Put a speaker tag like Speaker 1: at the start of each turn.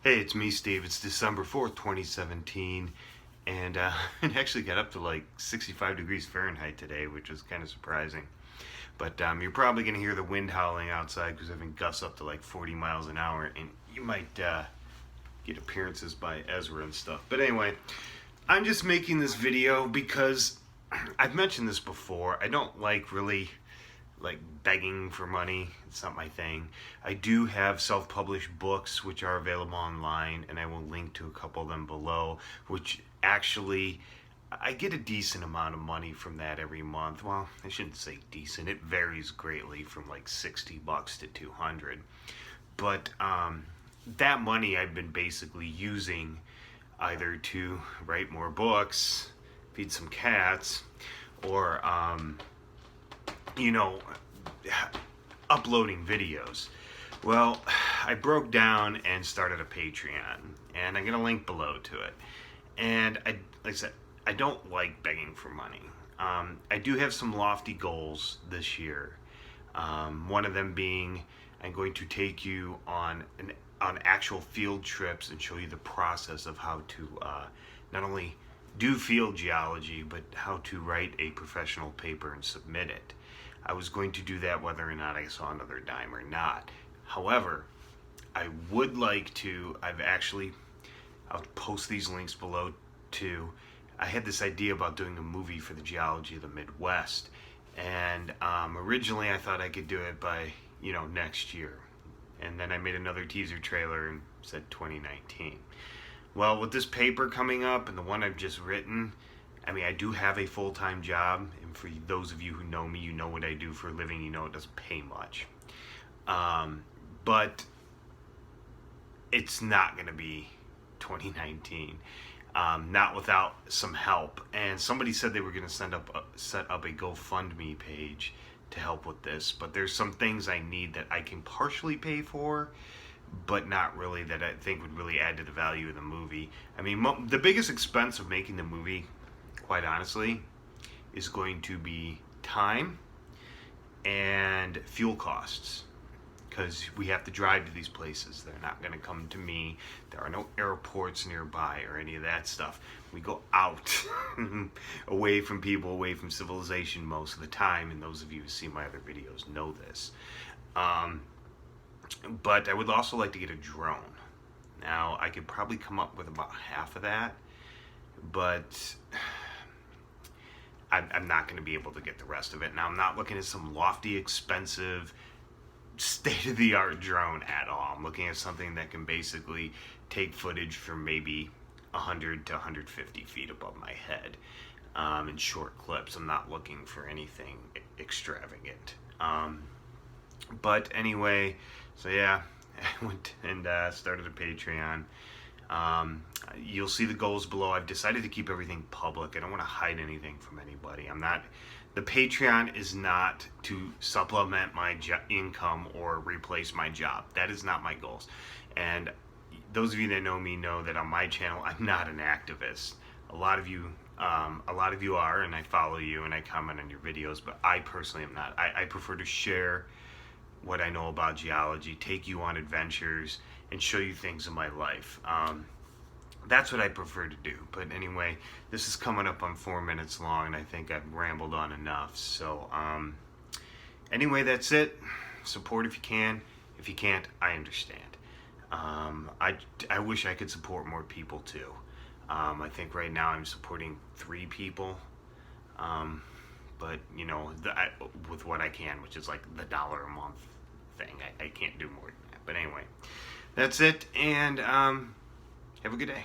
Speaker 1: Hey, it's me, Steve. It's December 4th, 2017, and it actually got up to like 65 degrees Fahrenheit today, which was kind of surprising. But you're probably going to hear the wind howling outside because I've been gusts up to like 40 miles an hour, and you might get appearances by Ezra and stuff. But anyway, I'm just making this video because I've mentioned this before. I don't really like begging for money. It's not my thing. I do have self-published books which are available online, and I will link to a couple of them below, which actually I get a decent amount of money from that every month. Well, I shouldn't say decent. It varies greatly from like $60 to 200. But that money I've been basically using either to write more books, feed some cats, or you know, uploading videos. Well, I broke down and started a Patreon, and I'm gonna link below to it. And like I said, I don't like begging for money. I do have some lofty goals this year. One of them being I'm going to take you on actual field trips and show you the process of how to not only do field geology, but how to write a professional paper and submit it. I was going to do that whether or not I saw another dime or not. However, I would like to, I'll post these links below too. I had this idea about doing a movie for the geology of the Midwest. And originally I thought I could do it by, next year. And then I made another teaser trailer and said 2019. Well, with this paper coming up and the one I've just written, I do have a full-time job, and for those of you who know me, you know what I do for a living, you know it doesn't pay much. But it's not going to be 2019, not without some help. And somebody said they were going to set up a GoFundMe page to help with this, but there's some things I need that I can partially pay for, but not really, that I think would really add to the value of the movie. The biggest expense of making the movie, quite honestly, is going to be time and fuel costs, because we have to drive to these places. They're not going to come to me. There are no airports nearby or any of that stuff. We go out away from people, away from civilization most of the time, and those of you who see my other videos know this. But I would also like to get a drone. Now, I could probably come up with about half of that, but I'm not going to be able to get the rest of it. Now, I'm not looking at some lofty, expensive, state-of-the-art drone at all. I'm looking at something that can basically take footage from maybe 100 to 150 feet above my head in short clips. I'm not looking for anything extravagant. But anyway, so yeah, I went and started a Patreon. You'll see the goals below. I've decided to keep everything public. I don't want to hide anything from anybody. The Patreon is not to supplement my income or replace my job. That is not my goals. And those of you that know me know that on my channel, I'm not an activist. A lot of you are, and I follow you and I comment on your videos, but I personally am not. I prefer to share what I know about geology, take you on adventures, and show you things in my life. That's what I prefer to do. But anyway, this is coming up on 4 minutes long, and I think I've rambled on enough. So anyway, that's it. Support if you can. If you can't, I understand. I wish I could support more people too. I think right now I'm supporting 3 people. But with what I can, which is like the $1 a month thing. I can't do more than that. But anyway, that's it, and have a good day.